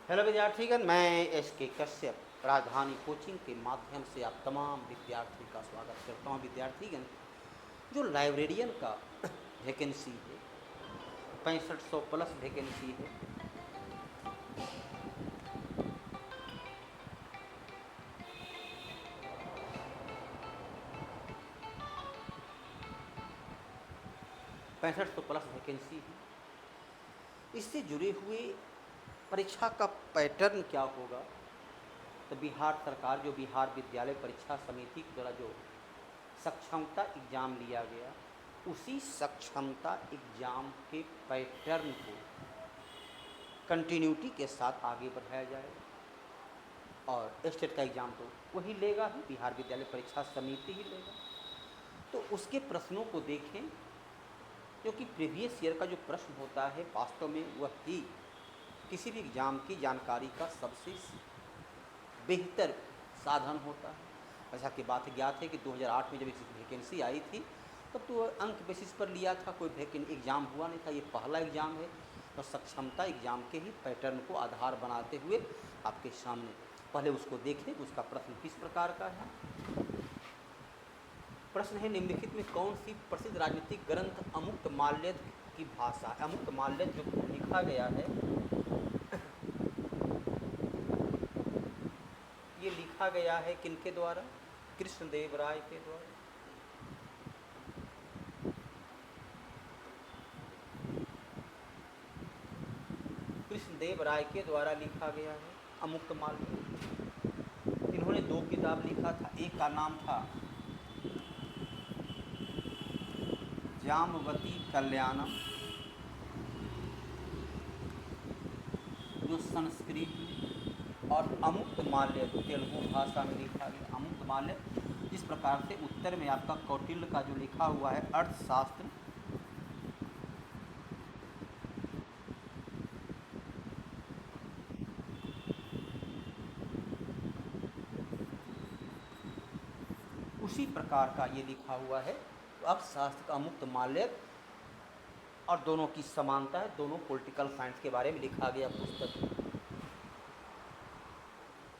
Hello विद्यार्थीगण, मैं S के कश्यप राजधानी कोचिंग के माध्यम से आप तमाम विद्यार्थियों का स्वागत करता हूँ। विद्यार्थीगण, जो लाइब्रेरियन का वैकेंसी है 6500 प्लस वैकेंसी है। पैंसठ सौ प्लस वैकेंसी है। इससे जुड़े हुए परीक्षा का पैटर्न क्या होगा, तो बिहार सरकार जो बिहार विद्यालय परीक्षा समिति के द्वारा जो सक्षमता एग्ज़ाम लिया गया, उसी सक्षमता एग्ज़ाम के पैटर्न को कंटिन्यूटी के साथ आगे बढ़ाया जाएगा। और स्टेट का एग्ज़ाम तो वही लेगा ही, बिहार विद्यालय परीक्षा समिति ही लेगा। तो उसके प्रश्नों को देखें, क्योंकि प्रीवियस ईयर का जो प्रश्न होता है वास्तव में वह ही किसी भी एग्ज़ाम की जानकारी का सबसे बेहतर साधन होता है। ऐसा की बात ज्ञात है कि 2008 में जब इस वैकेंसी आई थी तब तो अंक बेसिस पर लिया था, कोई एग्ज़ाम हुआ नहीं था। ये पहला एग्ज़ाम है, तो सक्षमता एग्ज़ाम के ही पैटर्न को आधार बनाते हुए आपके सामने पहले उसको देखें, उसका प्रश्न किस प्रकार का है। प्रश्न है, निम्नलिखित में कौन सी प्रसिद्ध राजनीतिक ग्रंथ अमुक्त माल्यद की भाषा। अमुक्त माल्यद जो लिखा गया है, ये लिखा गया है किनके द्वारा? कृष्णदेव राय के द्वारा। कृष्णदेव राय के द्वारा लिखा गया है अमुक्त माल्यद। इन्होंने दो किताब लिखा था, एक का नाम था जाम्बवती कल्याणम, जो संस्कृत में, और अमुक्त माल्यद तेलुगु भाषा में लिखा गया। अमुक्त माल्यद जिस प्रकार से उत्तर में आपका कौटिल्य का जो लिखा हुआ है अर्थशास्त्र, उसी प्रकार का ये लिखा हुआ है। तो अर्थशास्त्र का अमुक्त माल्यद, और दोनों की समानता है, दोनों पॉलिटिकल साइंस के बारे में लिखा गया पुस्तक है।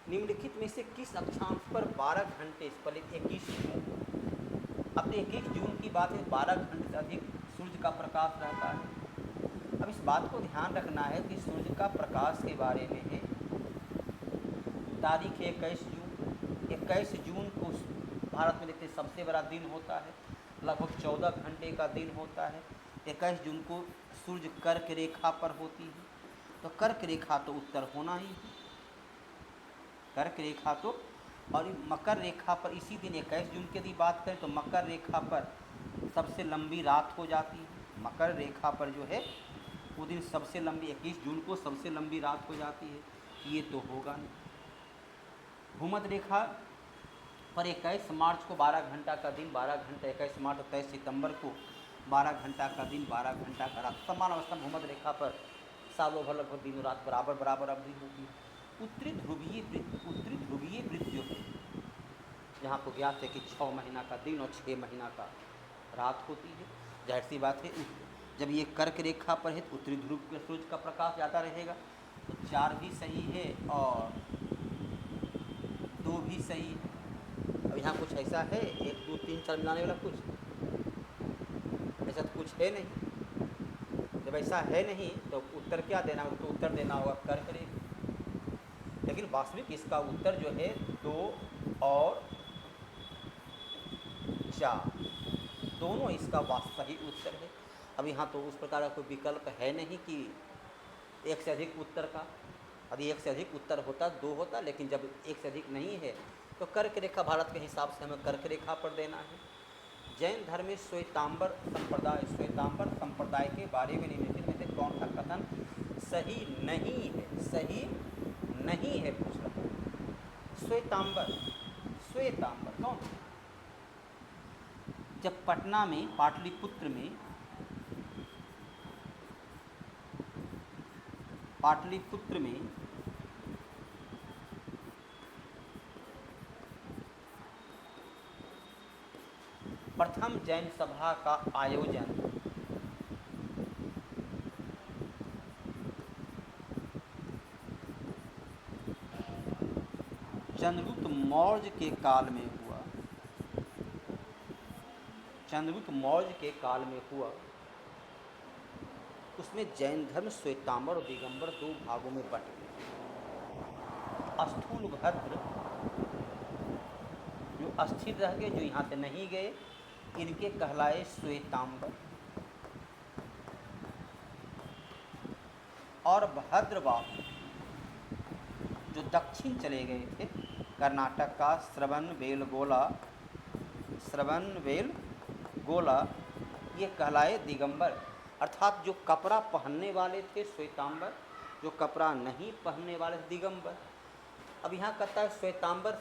निम्नलिखित में से किस अक्षांश पर 12 घंटे, पहले 21 जून, अब 21 जून की बात है, 12 घंटे से अधिक सूर्य का प्रकाश रहता है। अब इस बात को ध्यान रखना है कि सूर्य का प्रकाश के बारे में है, तारीख है 21 जून। 21 जून को भारत में देखते सबसे बड़ा दिन होता है, लगभग 14 घंटे का दिन होता है। 21 जून को सूर्य कर्क रेखा पर होती है, तो कर्क रेखा तो उत्तर होना ही है, कर्क रेखा तो। और मकर रेखा पर इसी दिन 21 जून की यदि बात करें तो मकर रेखा पर सबसे लंबी रात हो जाती है। मकर रेखा पर जो है वो दिन सबसे लंबी, 21 जून को सबसे लंबी रात हो जाती है, ये तो होगा नहीं। भूमध्य रेखा पर 21 मार्च को 12 घंटा का दिन, 12 घंटा 21 मार्च और 23 सितंबर को 12 घंटा का दिन, 12 घंटा का रात। समान अवस्था भूमध्य रेखा पर सालों भर लगभग दिन रात बराबर बराबर अवधि होती है। उत्तरी ध्रुवीय वृत्त जो है, जहाँ को ज्ञात है कि 6 महीना का दिन और 6 महीना का रात होती है। जाहिर सी बात है, जब ये कर्क रेखा पर है तो उत्तरी ध्रुव के सूर्य का प्रकाश ज़्यादा रहेगा, तो 4 भी सही है और 2 भी सही है। अब यहाँ कुछ ऐसा है 1 2 3 4 मिलाने वाला, कुछ ऐसा तो कुछ है नहीं। जब ऐसा है नहीं तो उत्तर क्या देना होगा? तो उत्तर देना होगा कर्क रेखा। लेकिन वास्तविक इसका उत्तर जो है 2 और 4, दोनों इसका सही उत्तर है। अब यहाँ तो उस प्रकार का कोई विकल्प है नहीं कि एक से अधिक उत्तर का। यदि एक से अधिक उत्तर होता 2 होता, लेकिन जब एक से अधिक नहीं है तो कर्क रेखा भारत के हिसाब से हमें कर्क रेखा पर देना है। जैन धर्म में श्वेतांबर संप्रदाय के बारे में निम्नलिखित में से कौन सा कथन सही नहीं है? सही नहीं है पूछ रहा है। श्वेतांबर कौन? जब पटना में, पाटलिपुत्र में प्रथम जैन सभा का आयोजन चंद्रगुप्त मौर्य के काल में हुआ। चंद्रगुप्त मौर्य के काल में हुआ। उसमें जैन धर्म श्वेतांबर और दिगंबर दो भागों में बंट गए। स्थूल भद्र जो अस्थिर रह गए, जो यहाँ से नहीं गए, इनके कहलाए श्वेतांबर, और भद्रबाहु जो दक्षिण चले गए थे, कर्नाटक का श्रवणबेलगोला, ये कहलाए दिगंबर। अर्थात जो कपड़ा पहनने वाले थे श्वेतांबर, जो कपड़ा नहीं पहनने वाले थे दिगंबर। अब यहाँ कहता है श्वेतांबर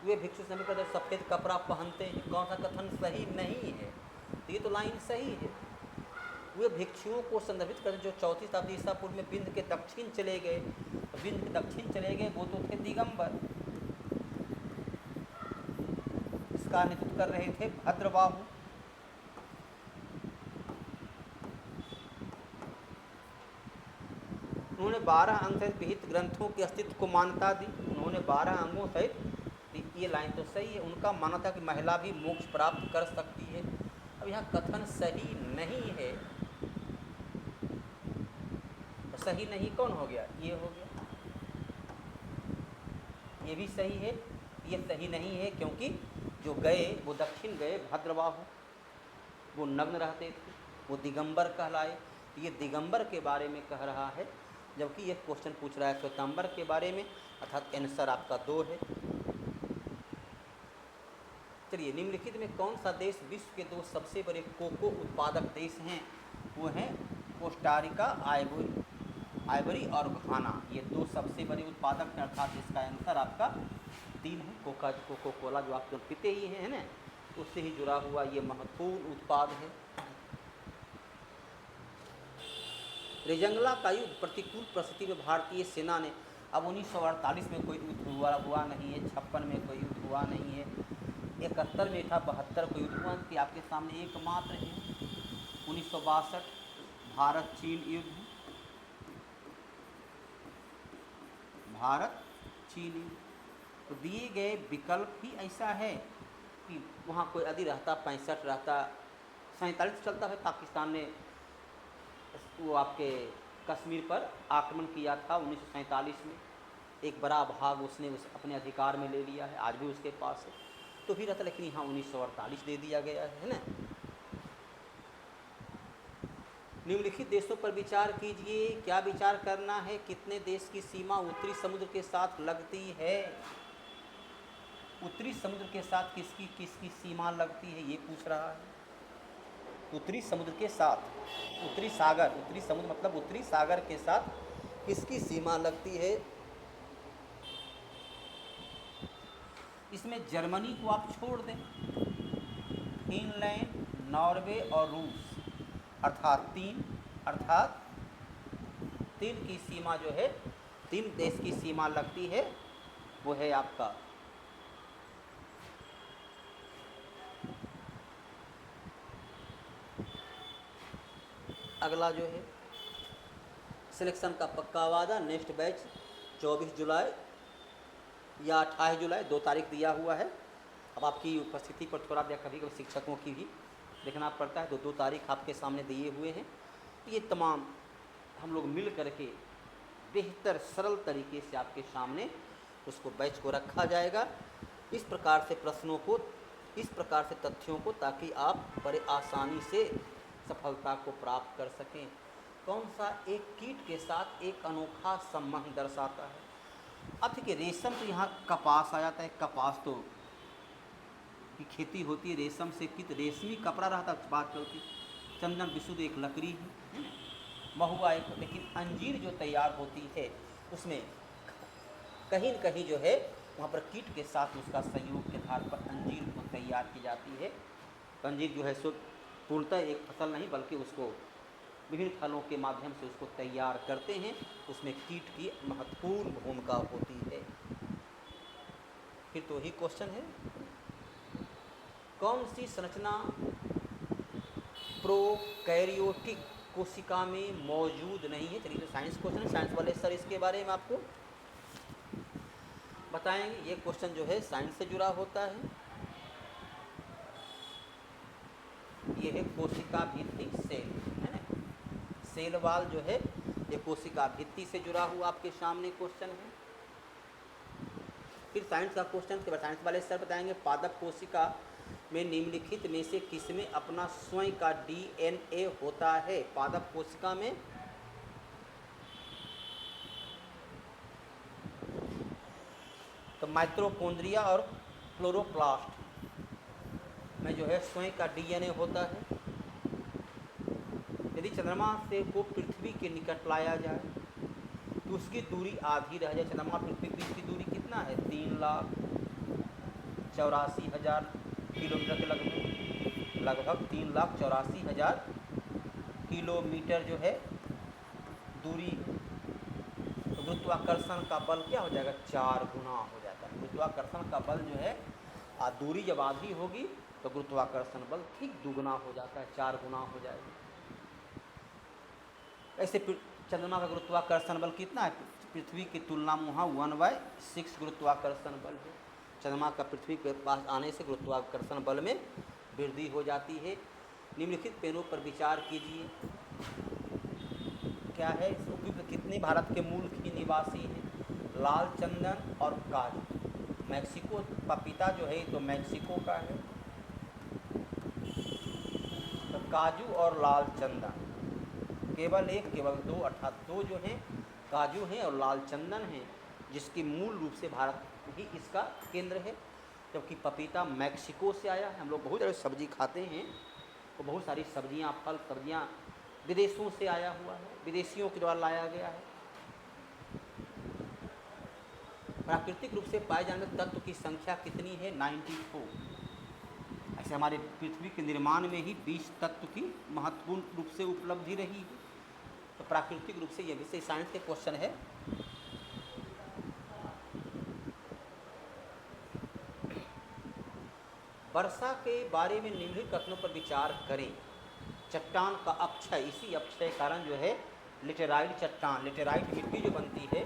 वे भिक्षु समय कहते सफ़ेद कपड़ा पहनते हैं। कौन सा कथन सही नहीं है? ये तो लाइन सही है। वे भिक्षुओं को संदर्भित करते जो 4वीं शताब्दी ईसा पूर्व में विंध्य के दक्षिण चले गए। विंध्य के दक्षिण चले गए वो तो थे दिगंबर। इसका नेतृत्व कर रहे थे भद्रबाहु। उन्होंने 12 अंग सहित विहित ग्रंथों के अस्तित्व को मान्यता दी। उन्होंने 12 अंगों सहित, ये लाइन तो सही है, उनका मानना था कि महिला भी मोक्ष प्राप्त कर सकती है। अब यहाँ कथन सही नहीं है। सही नहीं कौन हो गया? ये हो गया। ये भी सही है, ये सही नहीं है, क्योंकि जो गए वो दक्षिण गए भद्रबाहु, वो नग्न रहते थे, वो दिगंबर कहलाए। ये दिगंबर के बारे में कह रहा है, जबकि ये क्वेश्चन पूछ रहा है श्वेतांबर के बारे में, अर्थात आंसर आपका 2 है। चलिए, निम्नलिखित में कौन सा देश विश्व के 2 सबसे बड़े कोको उत्पादक देश हैं? वो हैं कोस्टारिका, आइवरी और घाना। ये 2 सबसे बड़े उत्पादक हैं, अर्थात इसका आंसर आपका 3 है। कोको कोला जो आप पीते ही हैं ना, उससे ही जुड़ा हुआ ये महत्वपूर्ण उत्पाद है। रेजंगला का युद्ध प्रतिकूल परिस्थिति में भारतीय सेना ने, अब 1948 में कोई युद्ध हुआ नहीं है, 56 में कोई युद्ध हुआ नहीं है, 71 में था, 72 को युद्ध हुआ कि आपके सामने एकमात्र है 1962 भारत चीन युद्ध। भारत चीन तो दिए गए विकल्प ही ऐसा है कि वहाँ कोई यदि रहता 65 रहता, 47 चलता है। पाकिस्तान ने वो आपके कश्मीर पर आक्रमण किया था 1947 में, एक बड़ा भाग उसने अपने अधिकार में ले लिया है, आज भी उसके पास है, तो भी रहता। लेकिन यहाँ 1948 दे दिया गया है ना। निम्नलिखित देशों पर विचार कीजिए। क्या विचार करना है? कितने देश की सीमा उत्तरी समुद्र के साथ लगती है? उत्तरी समुद्र के साथ किसकी किसकी सीमा लगती है, ये पूछ रहा है। उत्तरी समुद्र के साथ, उत्तरी समुद्र मतलब उत्तरी सागर के साथ किसकी सीमा लगती है? इसमें जर्मनी को आप छोड़ दें, फिनलैंड, नॉर्वे और रूस, अर्थात 3 की सीमा जो है, 3 देश की सीमा लगती है, वो है आपका अगला जो है सिलेक्शन का पक्का वादा। नेक्स्ट बैच 24 जुलाई या 28 जुलाई, 2 तारीख दिया हुआ है। अब आपकी उपस्थिति पर थोड़ा कभी कभी शिक्षकों की भी देखना पड़ता है, तो 2 तारीख आपके सामने दिए हुए हैं। ये तमाम हम लोग मिल करके बेहतर सरल तरीके से आपके सामने उसको बैच को रखा जाएगा, इस प्रकार से प्रश्नों को, इस प्रकार से तथ्यों को, ताकि आप बड़े आसानी से सफलता को प्राप्त कर सकें। कौन सा एक कीट के साथ एक अनोखा संबंध दर्शाता है? अब देखिए, रेशम तो यहाँ कपास आ जाता है, कपास तो की खेती होती है, रेशम से कीट रेशमी कपड़ा रहता है, बात चलती। चंदन विशुद्ध एक लकड़ी है, महुआ एक, लेकिन अंजीर जो तैयार होती है उसमें कहीं न कहीं जो है वहाँ पर कीट के साथ उसका सहयोग के आधार पर अंजीर को तैयार की जाती है। अंजीर जो है सो पूर्णतः एक फसल नहीं, बल्कि उसको विभिन्न फलों के माध्यम से उसको तैयार करते हैं, उसमें कीट की महत्वपूर्ण भूमिका होती है। फिर तो ही क्वेश्चन है, कौन सी संरचना प्रोकैरियोटिक कोशिका में मौजूद नहीं है? चलिए, साइंस क्वेश्चन है, साइंस वाले सर इसके बारे में आपको बताएंगे। ये क्वेश्चन जो है साइंस से जुड़ा होता है। ये है कोशिका भित्ति सेल, है ना। सेल वाल जो है ये कोशिका भित्ति से जुड़ा हुआ आपके सामने क्वेश्चन है। फिर साइंस का क्वेश्चन के बाद साइंस वाले सर बताएंगे पादप कोशिका में निम्नलिखित में से किसमें अपना स्वयं का डीएनए होता है। पादप कोशिका में तो माइटोकॉन्ड्रिया और क्लोरोप्लास्ट में जो है स्वयं का डीएनए होता है। यदि चंद्रमा से को पृथ्वी के निकट लाया जाए तो उसकी दूरी आधी रह जाए। चंद्रमा पृथ्वी के बीच की दूरी कितना है? 3,84,000 किलोमीटर के लगभग 3,84,000 किलोमीटर जो है दूरी। तो गुरुत्वाकर्षण का बल क्या हो जाएगा? 4 गुना हो जाता है। गुरुत्वाकर्षण का बल जो है दूरी जब आधी होगी तो गुरुत्वाकर्षण बल ठीक दुगुना हो जाता है, 4 गुना हो जाएगा। ऐसे चंद्रमा का गुरुत्वाकर्षण बल कितना है? पृथ्वी की तुलना में वहाँ 1/6 गुरुत्वाकर्षण बल है। चंद्रमा का पृथ्वी के पास आने से गुरुत्वाकर्षण बल में वृद्धि हो जाती है। निम्नलिखित पेड़ों पर विचार कीजिए। क्या है? उपयुक्त कितने भारत के मूल की निवासी हैं? लाल चंदन और काजू। मैक्सिको पपीता जो है तो मैक्सिको का है, तो काजू और लाल चंदन केवल दो, अर्थात दो जो हैं काजू हैं और लाल चंदन हैं, जिसकी मूल रूप से भारत ही इसका केंद्र है। जबकि पपीता मैक्सिको से आया है। हम लोग बहुत सारी सब्जी खाते हैं तो बहुत सारी सब्जियां, फल सब्जियां विदेशों से आया हुआ है, विदेशियों के द्वारा लाया गया है। प्राकृतिक रूप से पाए जाने वाले तत्व की संख्या कितनी है? 94। ऐसे हमारे पृथ्वी के निर्माण में ही 20 तत्व की महत्वपूर्ण रूप से उपलब्धि रही है। तो प्राकृतिक रूप से यह विषय साइंस के क्वेश्चन है। वर्षा के बारे में निम्नलिखित कथनों पर विचार करें। चट्टान का अपक्षय, इसी अपक्षय के कारण जो है लेटेराइट चट्टान, लेटेराइट मिट्टी जो बनती है,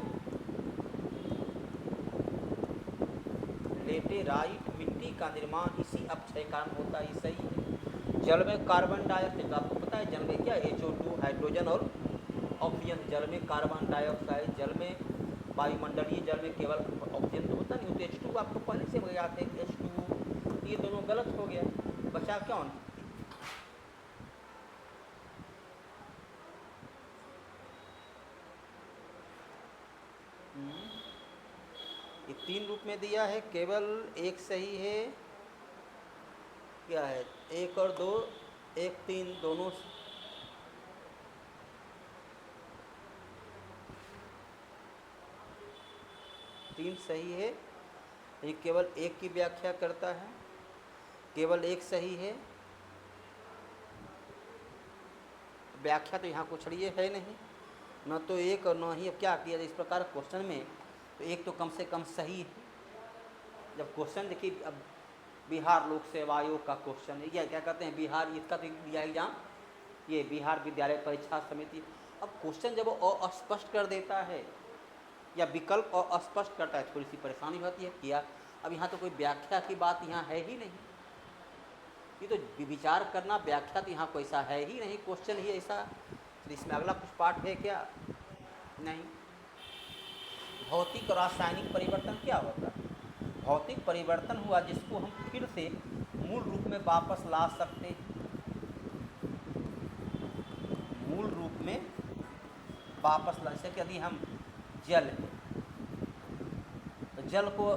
लेटेराइट मिट्टी का निर्माण इसी अपक्षय कारण होता है। सही है। जल में कार्बन डाइऑक्साइड, आपको पता है जल में क्या HO2 हाइड्रोजन और ऑक्सीजन। जल में कार्बन डाइऑक्साइड, जल में वायुमंडलीय जल में केवल ऑक्सीजन तो होता नहीं, तो H2 आपको पहले से याद है H2। ये दोनों गलत हो गया, बचा कौन? ये 3 रूप में दिया है, केवल एक सही है। क्या है? 1 और 2, 1 3 दोनों 3 सही है। ये केवल एक की व्याख्या करता है, केवल एक सही है। व्याख्या तो यहाँ कुछ लिए है नहीं, न तो एक और न ही। अब क्या किया जाए इस प्रकार क्वेश्चन में? तो एक तो कम से कम सही है। जब क्वेश्चन देखिए, अब बिहार लोक सेवा आयोग का क्वेश्चन है, या क्या कहते हैं बिहार, इसका तो दिया एग्जाम, ये बिहार विद्यालय परीक्षा समिति। अब क्वेश्चन जब वो अस्पष्ट कर देता है या विकल्प और अस्पष्ट करता है, थोड़ी सी परेशानी होती है। किया अब यहाँ तो कोई व्याख्या की बात यहाँ है ही नहीं। ये तो विचार करना, व्याख्या तो यहाँ कोई ऐसा है ही नहीं, क्वेश्चन ही ऐसा। तो इसमें अगला कुछ पार्ट है क्या? नहीं। भौतिक और रासायनिक परिवर्तन क्या होता है? भौतिक परिवर्तन हुआ जिसको हम फिर से मूल रूप में वापस ला सकते हैं। मूल रूप में वापस ला सकते। यदि हम जल है तो जल को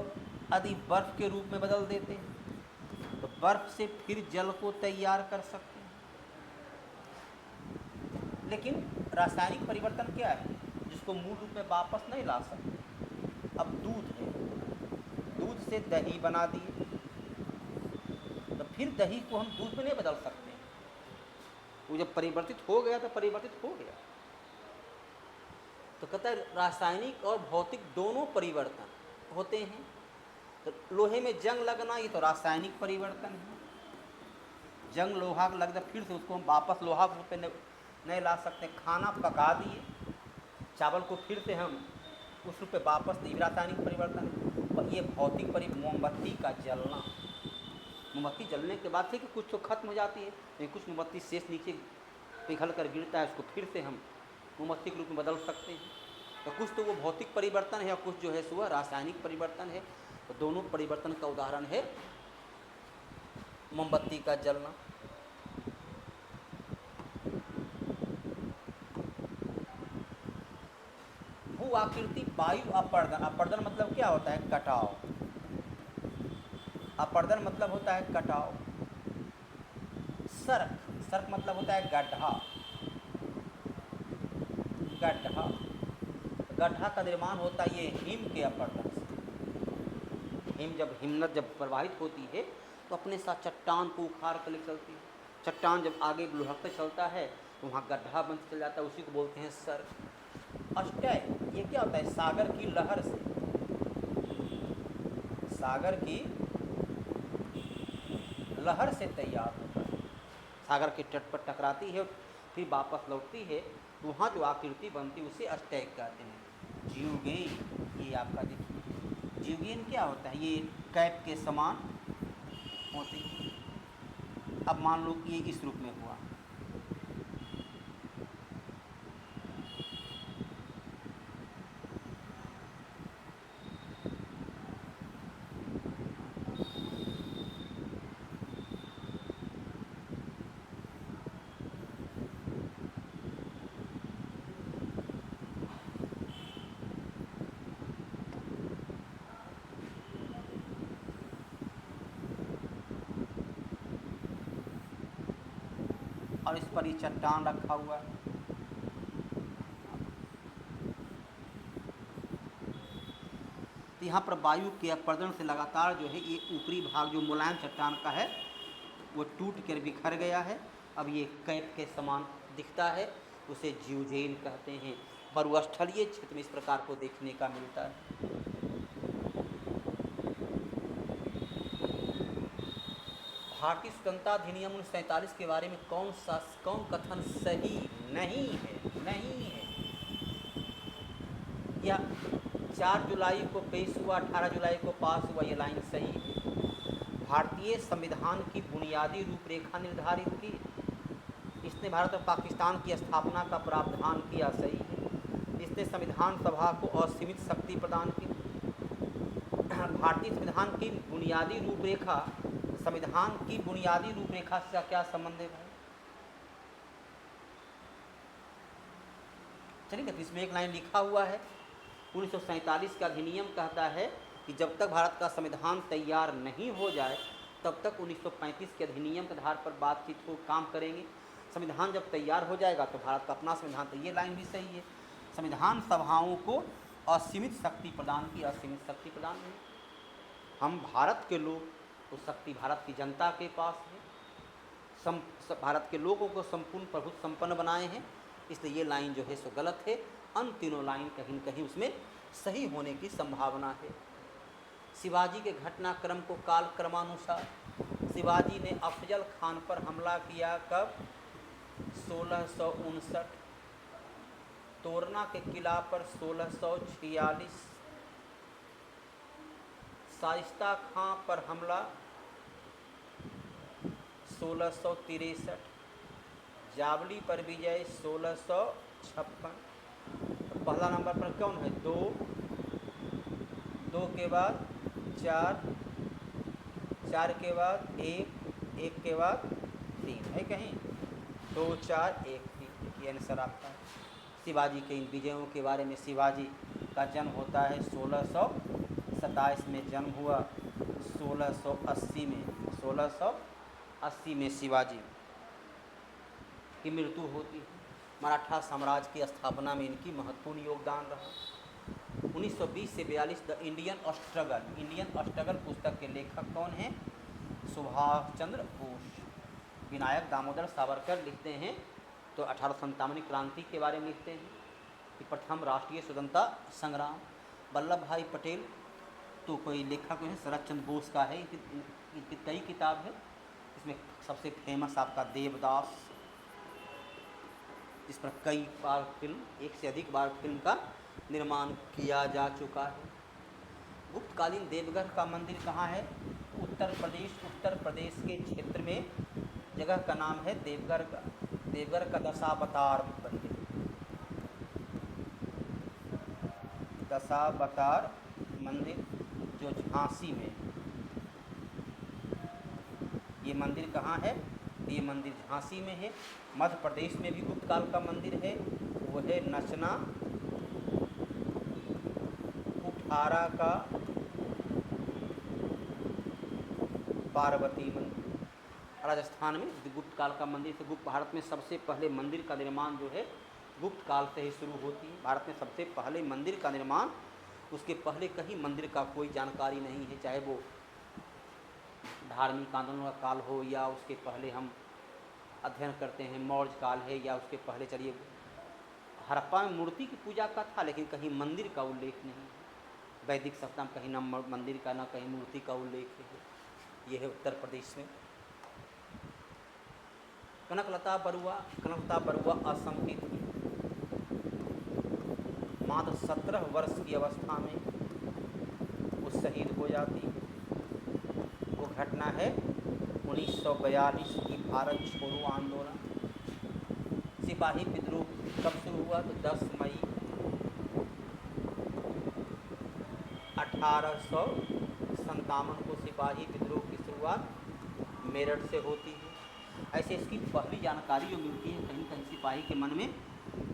यदि बर्फ के रूप में बदल देते हैं तो बर्फ से फिर जल को तैयार कर सकते हैं। लेकिन रासायनिक परिवर्तन क्या है जिसको मूल रूप में वापस नहीं ला सकते? अब दूध है, दूध से दही बना दिए तो फिर दही को हम दूध में नहीं बदल सकते। वो जब परिवर्तित हो गया तो परिवर्तित हो गया। तो कहता है रासायनिक और भौतिक दोनों परिवर्तन होते हैं। तो लोहे में जंग लगना, ये तो रासायनिक परिवर्तन है। जंग लोहा लग जाए फिर से उसको हम वापस लोहा रूप पे नहीं ला सकते। खाना पका दिए, चावल को फिर से हम उस रूप पे वापस नहीं, रासायनिक परिवर्तन है। और ये भौतिक मोमबत्ती का जलना, मोमबत्ती जलने के बाद से कि कुछ तो खत्म हो जाती है, लेकिन कुछ मोमबत्ती शेष नीचे पिघल कर गिरता है, उसको फिर से हम मोमबत्ती के रूप में बदल सकते हैं। तो कुछ तो वो भौतिक परिवर्तन है और कुछ जो है सो वह रासायनिक परिवर्तन है। तो दोनों परिवर्तन का उदाहरण है मोमबत्ती का जलना। भू आकृति वायु अपर्दन, अपर्दन मतलब क्या होता है? कटाव। अपर्दन मतलब होता है कटाव। सर्क, सर्क मतलब होता है गड्ढा, गड्ढा, गड्ढा का निर्माण होता है ये हिम के अपर्दन से। हिम जब हिमनद जब प्रवाहित होती है तो अपने साथ चट्टान को उखाड़ कर ले चलती है। चट्टान जब आगे लुढ़कते चलता है तो वहाँ गड्ढा बन चल जाता है, उसी को बोलते हैं सर्क। अष्टय, ये क्या होता है? सागर की लहर से, सागर की लहर से तैयार होता है। सागर के तट पर टकराती है फिर वापस लौटती है, तो वहाँ जो आकृति बनती है उसे अष्टय कहते हैं। जीवगेन, ये आपका देखिए जीवगेन क्या होता है? ये कैप के समान होती है। अब मान लो कि ये इस रूप में हुआ, और इस पर ये चट्टान रखा हुआ है। तो यहाँ पर वायु के अपर्दन से लगातार जो है ये ऊपरी भाग जो मुलायम चट्टान का है वो टूट कर बिखर गया है। अब ये कैप के समान दिखता है, उसे जीवजेन कहते हैं। मरुस्थलीय क्षेत्र में इस प्रकार को देखने का मिलता है। भारतीय स्वतंत्रता अधिनियम 1947 के बारे में कौन कथन सही नहीं है? नहीं है। या 4 जुलाई को पेश हुआ, 18 जुलाई को पास हुआ, ये लाइन सही है। भारतीय संविधान की बुनियादी रूपरेखा निर्धारित की, इसने भारत और पाकिस्तान की स्थापना का प्रावधान किया, सही है। इसने संविधान सभा को असीमित शक्ति प्रदान की। भारतीय संविधान की बुनियादी रूपरेखा, संविधान की बुनियादी रूपरेखा से क्या संबंध है भाई? चलिए, इसमें एक लाइन लिखा हुआ है 1947 का अधिनियम कहता है कि जब तक भारत का संविधान तैयार नहीं हो जाए तब तक 1935 के अधिनियम के आधार पर बातचीत को काम करेंगे। संविधान जब तैयार हो जाएगा तो भारत का अपना संविधान, तो ये लाइन भी सही है। संविधान सभाओं को असीमित शक्ति प्रदान की, असीमित शक्ति प्रदान नहीं। हम भारत के लोग, तो शक्ति भारत की जनता के पास है। भारत के लोगों को संपूर्ण प्रभुत्व संपन्न बनाए हैं, इसलिए ये लाइन जो है सो गलत है। अन्य तीनों लाइन कहीं न कहीं उसमें सही होने की संभावना है। शिवाजी के घटनाक्रम को कालक्रमानुसार, शिवाजी ने अफजल खान पर हमला किया कब? 1659। तोरना के किला पर 1646। शाइस्ता खां पर हमला 1663। जावली पर विजय 1656। पहला नंबर पर कौन है? 2, 2 के बाद 4, 4 के बाद 1, 1 के बाद 3 है कहीं? 2, 4, 1, 3, ये आंसर आपका है। शिवाजी के इन विजयों के बारे में, शिवाजी का जन्म होता है 1627 में जन्म हुआ, 1680 में, 1680 में शिवाजी की मृत्यु होती है। मराठा साम्राज्य की स्थापना में इनकी महत्वपूर्ण योगदान रहा। 1920 से 42 the Indian struggle, Indian struggle पुस्तक के लेखक कौन हैं? सुभाष चंद्र बोस। विनायक दामोदर सावरकर लिखते हैं तो 1857 क्रांति के बारे में लिखते हैं कि प्रथम राष्ट्रीय स्वतंत्रता संग्राम। वल्लभ भाई पटेल तो कोई लेखक है, शरद चंद्र बोस का है, इनकी कई किताब है। इसमें सबसे फेमस आपका देवदास, इस पर कई बार फिल्म, एक से अधिक बार फिल्म का निर्माण किया जा चुका है। गुप्तकालीन देवघर का मंदिर कहाँ है? उत्तर प्रदेश के क्षेत्र में जगह का नाम है देवघर का। देवघर का दशावतार मंदिर, दशावतार मंदिर जो झांसी में, ये मंदिर कहाँ है? ये मंदिर झांसी में है। मध्य प्रदेश में भी गुप्तकाल का मंदिर है, वो है नचना कुठारा का पार्वती मंदिर। राजस्थान में गुप्तकाल का मंदिर से भारत में सबसे पहले मंदिर का निर्माण जो है गुप्त काल से ही शुरू होती है। भारत में सबसे पहले मंदिर का निर्माण, उसके पहले कहीं मंदिर का कोई जानकारी नहीं है, चाहे वो धार्मिक आंदोलन का काल हो या उसके पहले हम अध्ययन करते हैं मौर्य काल है, या उसके पहले चलिए हड़प्पा में मूर्ति की पूजा का था, लेकिन कहीं मंदिर का उल्लेख नहीं है। वैदिक सभ्यता में कहीं न मंदिर का, न कहीं मूर्ति का उल्लेख है। ये है उत्तर प्रदेश में। कनकलता बरुआ असम की थी। मात्र 17 वर्ष की अवस्था में वो शहीद हो जाती है। वो घटना है 1942 की भारत छोड़ो आंदोलन। सिपाही विद्रोह कब शुरू हुआ? तो 10 मई 1857 को सिपाही विद्रोह की शुरुआत मेरठ से होती है। ऐसे इसकी पहली जानकारी जो मिलती है, कहीं कहीं सिपाही के मन में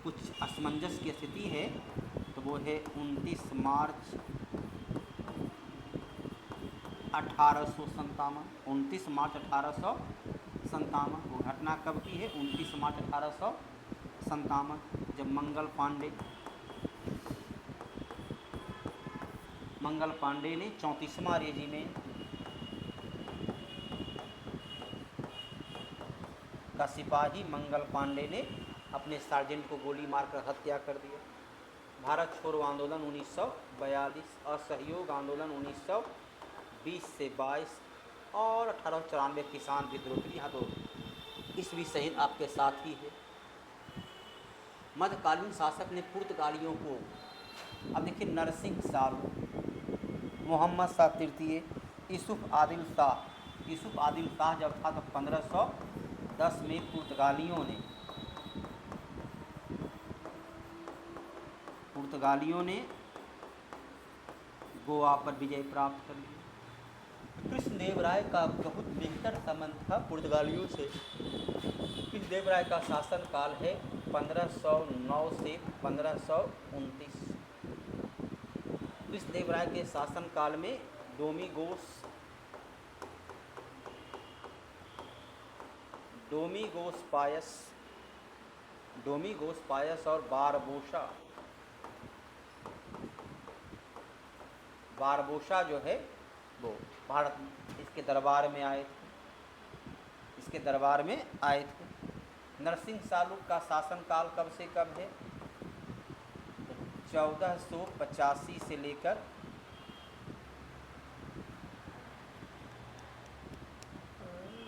कुछ असमंजस की स्थिति है, तो वो है 29 मार्च 1857। 29 मार्च 1857 वो घटना कब की है? 29 मार्च 1857, जब मंगल पांडे ने 34वां रेजिमेंट का सिपाही मंगल पांडे ने अपने सार्जेंट को गोली मारकर हत्या कर दिया। भारत छोड़ो आंदोलन 1942, असहयोग आंदोलन 1920 से 22 और 1894 किसान विद्रोह। यहाँ तो ईस्वी सहित आपके साथ ही है। मध्यकालीन शासक ने पुर्तगालियों को, अब देखिए नरसिंह सालू, मोहम्मद शाह तृतीय, यूसुफ आदिल शाह जब था तो 1510 में पुर्तगालियों ने गोवा पर विजय प्राप्त कर ली। कृष्णदेवराय का बहुत बेहतर संबंध था पुर्तगालियों से। कृष्णदेवराय का शासनकाल है 1509 से 1529। कृष्णदेवराय के शासनकाल में डोमिगोस पायस और बारबोसा जो है वो भारत इसके दरबार में आए थे। नरसिंह सालू का शासनकाल कब से कब है? 1485 से लेकर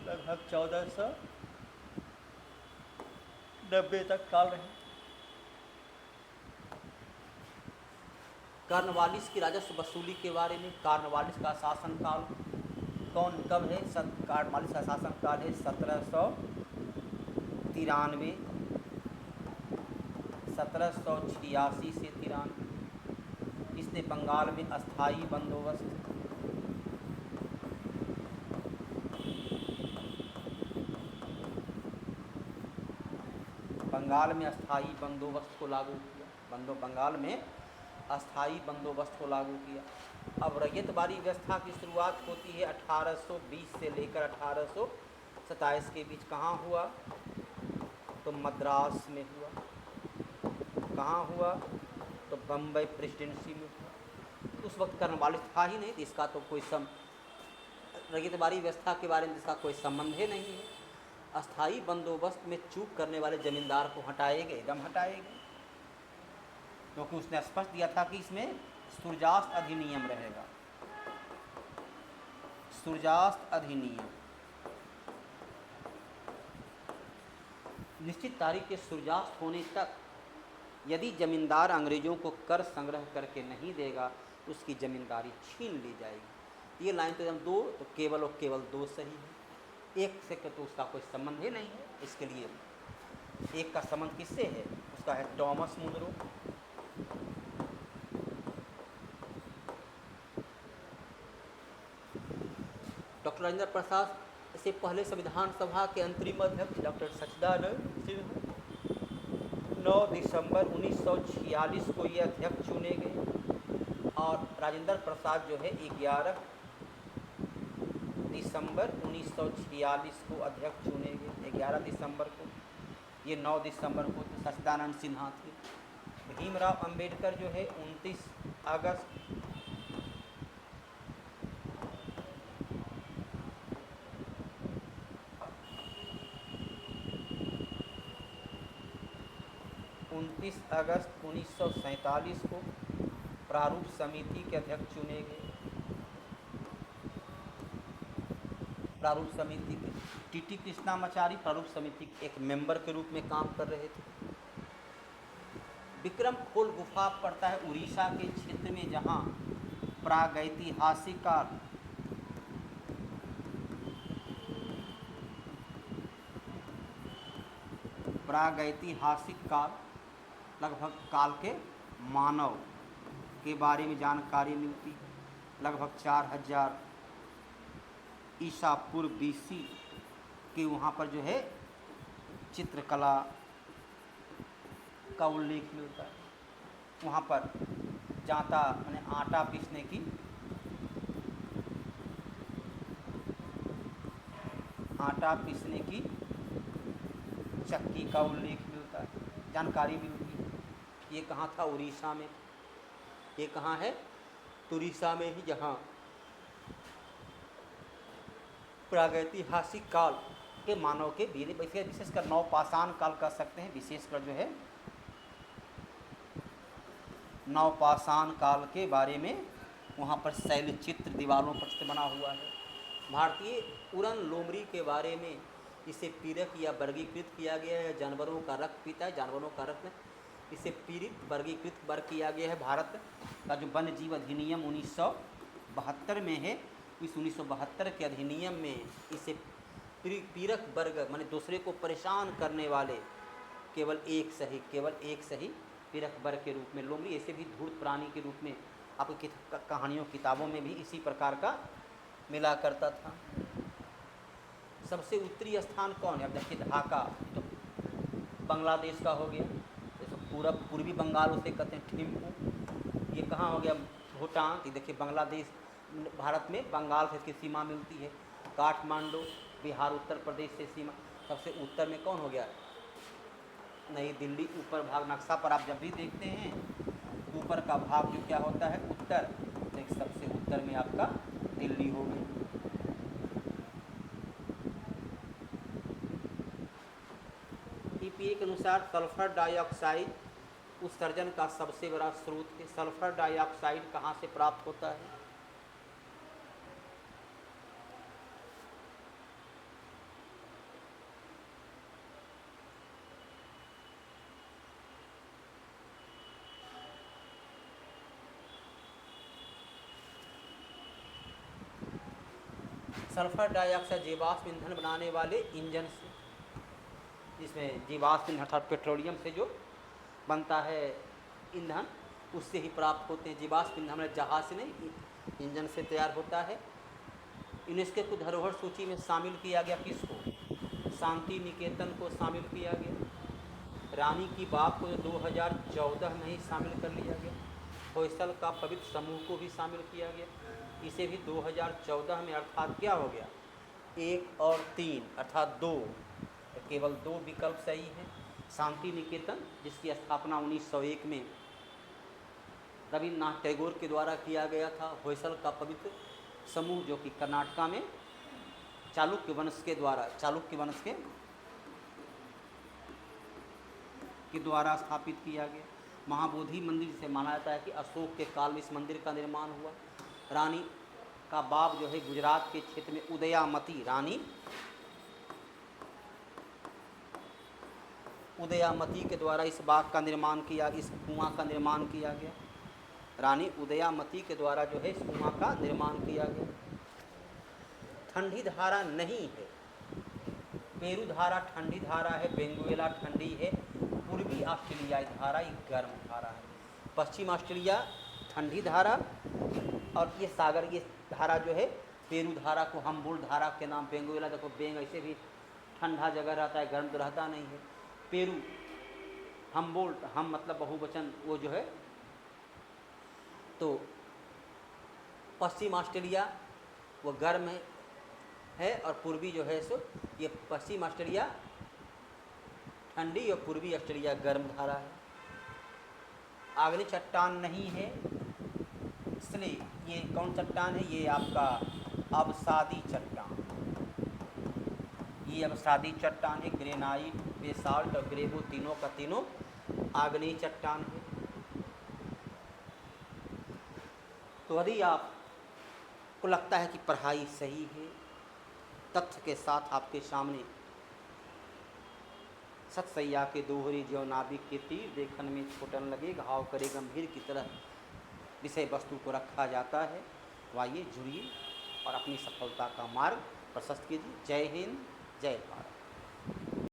लगभग 1490 तक काल रहे। कार्नवालिस की राजस्व वसूली के बारे में, कार्नवालिस का शासनकाल कब है? कार्नवालिस का शासनकाल है 1786 से 93। इसने बंगाल में अस्थाई बंदोबस्त को लागू किया। अब रैयतवाड़ी व्यवस्था की शुरुआत होती है 1820 से लेकर 1827 के बीच। कहाँ हुआ? तो मद्रास में हुआ। कहाँ हुआ? तो बम्बई प्रेसिडेंसी में हुआ। उस वक्त कार्नवालिस था ही नहीं, इसका तो कोई रैयतवाड़ी व्यवस्था के बारे में इसका कोई संबंध ही नहीं है। अस्थाई बंदोबस्त में चूक करने वाले जमींदार को हटाएंगे, एकदम हटाएंगे, क्योंकि उसने स्पष्ट दिया था कि इसमें सूर्यास्त अधिनियम रहेगा। सूर्यास्त अधिनियम निश्चित तारीख के सूर्यास्त होने तक यदि जमींदार अंग्रेजों को कर संग्रह करके नहीं देगा उसकी ज़मींदारी छीन ली जाएगी। ये लाइन तो एकदम दो तो केवल और केवल दो सही है, एक से तो उसका कोई संबंध ही नहीं है। इसके लिए एक का संबंध किससे है? उसका है Thomas Munro. Doctor Rajendra Prasad से पहले संविधान सभा के अंतरिम अध्यक्ष डॉक्टर सच्चिदानंद सिन्हा 9 दिसंबर 1946 को ये अध्यक्ष चुने गए और राजेंद्र प्रसाद जो है 11 दिसंबर 1946 को अध्यक्ष चुने गए। 11 दिसंबर को, ये 9 दिसंबर को तो सच्चिदानंद सिन्हा थे। भीमराव अंबेडकर जो है 29 अगस्त 1947 को प्रारूप समिति के अध्यक्ष चुने गए। प्रारूप समिति के टीटी कृष्णामाचारी प्रारूप समिति के एक मेंबर के रूप में काम कर रहे थे। विक्रम खोल गुफा पड़ता है उड़ीसा के क्षेत्र में, जहाँ प्रागैतिहासिक काल लगभग काल के मानव के बारे में जानकारी मिलती है। लगभग 4000 ईसा पूर्व BC के वहाँ पर जो है चित्रकला का उल्लेख मिलता है। वहाँ पर जांता माने आटा पीसने की चक्की का उल्लेख मिलता है, जानकारी मिलती है। ये कहाँ था? उड़ीसा में। ये कहाँ है? उड़ीसा में ही, जहाँ प्रागैतिहासिक काल के मानव के विशेषकर नवपाषाण काल कह सकते हैं, विशेषकर जो है नवपाषाण काल के बारे में वहाँ पर शैल चित्र दीवारों पर बना हुआ है। भारतीय उड़न लोमड़ी के बारे में इसे पीरक या वर्गीकृत किया गया है। जानवरों का रक्त पीता है, जानवरों का रक्त, इसे पीड़ित वर्गीकृत वर्ग किया गया है। भारत का जो वन्य जीव अधिनियम 1972 में है, इस 1972 के अधिनियम में इसे पीड़क वर्ग माने दूसरे को परेशान करने वाले केवल एक सही पीड़क वर्ग के रूप में लोमड़ी, ऐसे भी धूर्त प्राणी के रूप में आपकी कहानियों किताबों में भी इसी प्रकार का मिला करता था। सबसे उत्तरी स्थान कौन है? अब देखिए ढाका तो बांग्लादेश का हो गया, जैसे पूर्वी बंगाल उसे कहते हैं थिम्पू। ये कहाँ हो गया? भूटान। तो देखिए बांग्लादेश भारत में बंगाल से इसकी सीमा मिलती है। काठमांडू बिहार उत्तर प्रदेश से सीमा। सबसे उत्तर में कौन हो गया? नई दिल्ली। ऊपर भाग नक्शा पर आप जब भी देखते हैं ऊपर का भाग जो क्या होता है? उत्तर। तो सबसे उत्तर में आपका दिल्ली हो गई। EPA के अनुसार सल्फर डाइऑक्साइड उत्सर्जन का सबसे बड़ा स्रोत है। सल्फर डाइऑक्साइड कहाँ से प्राप्त होता है? सल्फर डाइऑक्साइड जीवाश्म ईंधन बनाने वाले इंजन से, जिसमें जीवाश्म ईंधन अर्थात पेट्रोलियम से जो बनता है ईंधन, उससे ही प्राप्त होते हैं। जीवाश्म ईंधन हमारे जहाज से नहीं, इंजन से तैयार होता है। यूनेस्को को धरोहर सूची में शामिल किया गया किसको? शांति निकेतन को शामिल किया गया। रानी की बाग को 2014 में ही शामिल कर लिया गया। होयसल का पवित्र समूह को भी शामिल किया गया, इसे भी 2014 में। अर्थात क्या हो गया? 1 और 3 अर्थात 2, केवल 2 विकल्प सही है। शांति निकेतन जिसकी स्थापना 1901 में रविन्द्रनाथ टैगोर के द्वारा किया गया था। होयसल का पवित्र समूह जो कि कर्नाटका में चालुक्य वंश के द्वारा स्थापित किया गया। महाबोधि मंदिर से माना जाता है कि अशोक के काल में इस मंदिर का निर्माण हुआ। रानी का बाग जो है गुजरात के क्षेत्र में उदयामती रानी उदयामती के द्वारा इस बाग का निर्माण किया, इस कुआं का निर्माण किया गया। रानी उदयामती के द्वारा जो है इस कुआं का निर्माण किया गया। ठंडी धारा नहीं है, पेरू धारा ठंडी धारा है, वेनेजुएला ठंडी है, पूर्वी ऑस्ट्रेलियाई धारा ये गर्म धारा है। पश्चिम ऑस्ट्रेलिया ठंडी धारा, और ये सागर ये धारा जो है पेरू धारा को हम्बोल्ट धारा के नाम, वेनेजुएला देखो बेंग ऐसे भी ठंडा जगह रहता है, गर्म तो रहता नहीं है। पेरू हम्बोल्ट, हम मतलब बहुवचन वो जो है, तो पश्चिम ऑस्ट्रेलिया वो गर्म है और पूर्वी जो है सो ये पश्चिम ऑस्ट्रेलिया ठंडी और पूर्वी ऑस्ट्रेलिया गर्म धारा है। आग्नेय चट्टान नहीं है, इसलिए ये कौन चट्टान है, ये आपका अवसादी चट्टान, ये अवसादी चट्टान है। ग्रेनाइट, बेसाल्ट और ग्रेवो तीनों का तीनों आग्नेय चट्टान है। तो यदि आपको लगता है कि पढ़ाई सही है, तथ्य के साथ आपके सामने सतसैया के दोहरे ज्यों नाभिक के तीर, देखन में छोटन लगे घाव करे गंभीर की तरह विषय वस्तु को रखा जाता है। तो आइए जुड़िए और अपनी सफलता का मार्ग प्रशस्त कीजिए। जय हिंद, जय भारत।